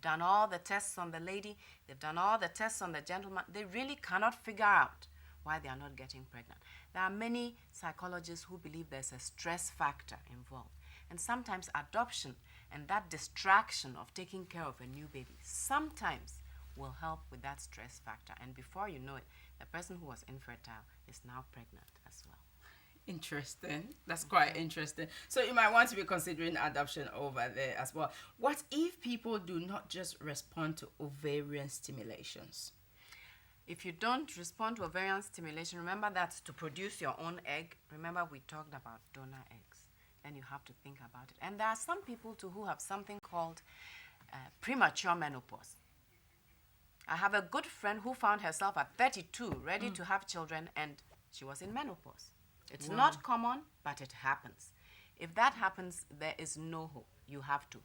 done all the tests on the lady, they've done all the tests on the gentleman. They really cannot figure out why they are not getting pregnant. There are many psychologists who believe there's a stress factor involved. And sometimes adoption and that distraction of taking care of a new baby sometimes will help with that stress factor. And before you know it, the person who was infertile is now pregnant as well. Interesting. That's quite interesting. So you might want to be considering adoption over there as well. What if people do not just respond to ovarian stimulations? If you don't respond to ovarian stimulation, remember that to produce your own egg, remember we talked about donor eggs. Then you have to think about it. And there are some people too who have something called premature menopause. I have a good friend who found herself at 32 ready to have children, and she was in menopause. It's not common, but it happens. If that happens, there is no hope. You have to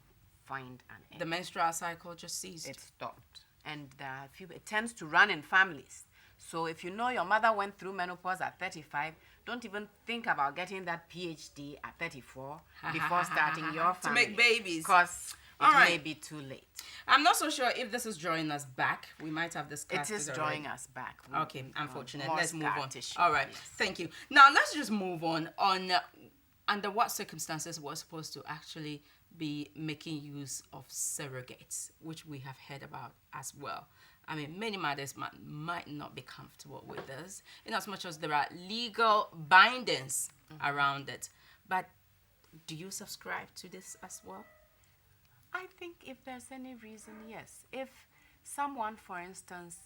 find an egg. The menstrual cycle just ceased. It stopped. And there are it tends to run in families. So if you know your mother went through menopause at 35, don't even think about getting that PhD at 34 before starting your family. To make babies. Because it may be too late. I'm not so sure if this is drawing us back. We might have discussed it. It is drawing us back. Okay, unfortunate. Let's move on. Tissue. All right, yes. Thank you. Now, let's just move on under what circumstances we're supposed to actually be making use of surrogates, which we have heard about as well. I mean, many mothers might not be comfortable with this, in as much as there are legal bindings around it. But do you subscribe to this as well? I think if there's any reason, yes. If someone, for instance,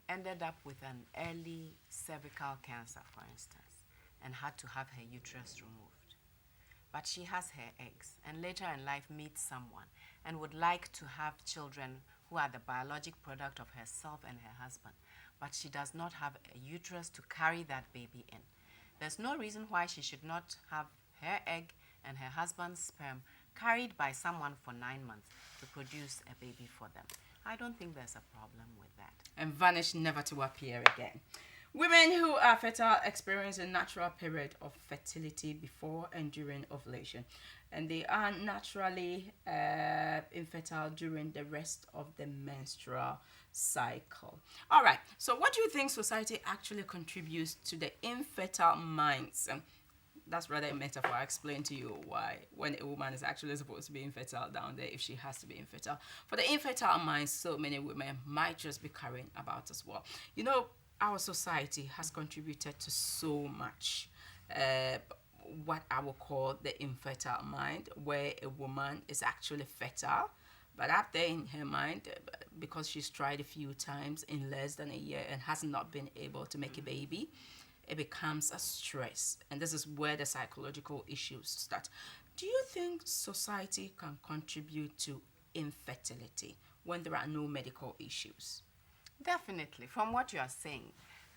ended up with an early cervical cancer, for instance, and had to have her uterus removed, but she has her eggs, and later in life meets someone and would like to have children who are the biologic product of herself and her husband, but she does not have a uterus to carry that baby in, there's no reason why she should not have her egg and her husband's sperm carried by someone for 9 months to produce a baby for them. I don't think there's a problem with that. And vanish never to appear again. Women who are fertile experience a natural period of fertility before and during ovulation, and they are naturally infertile during the rest of the menstrual cycle. All right, so what do you think society actually contributes to the infertile minds? That's rather a metaphor. I explain to you why when a woman is actually supposed to be infertile down there, if she has to be infertile. For the infertile minds, so many women might just be carrying about as well. You know, our society has contributed to so much what I would call the infertile mind, where a woman is actually fertile, but up there in her mind, because she's tried a few times in less than a year and has not been able to make a baby, it becomes a stress. And this is where the psychological issues start. Do you think society can contribute to infertility when there are no medical issues? Definitely. From what you are saying,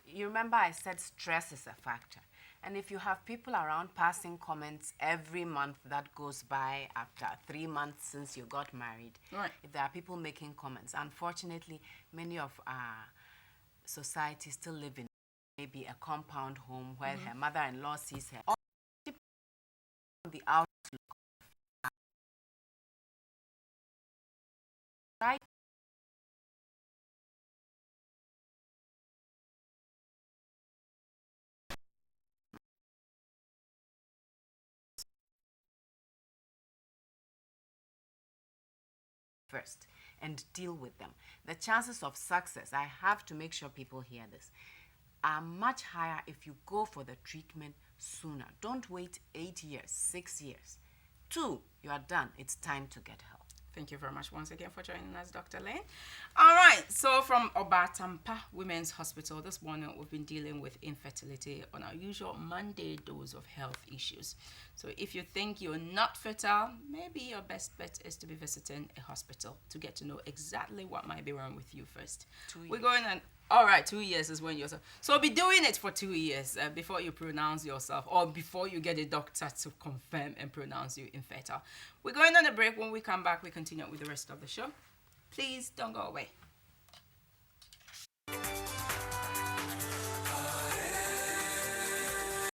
you remember I said stress is a factor. And if you have people around passing comments every month that goes by after 3 months since you got married, right. If there are people making comments, unfortunately, many of our society still live in maybe a compound home where her mother-in-law sees her. All depends on the outlook. Right? First, and deal with them. The chances of success, I have to make sure people hear this, are much higher if you go for the treatment sooner. Don't wait 8 years, 6 years. 2, you are done. It's time to get help. Thank you very much once again for joining us, Dr. Lane. All right, so from Obatampa Women's Hospital, this morning we've been dealing with infertility on our usual Monday dose of health issues. So if you think you're not fertile, maybe your best bet is to be visiting a hospital to get to know exactly what might be wrong with you first. 2 years. We're going on. All right, 2 years is when you're... So be doing it for 2 years before you pronounce yourself, or before you get a doctor to confirm and pronounce you infertile. We're going on a break. When we come back, we continue with the rest of the show. Please don't go away.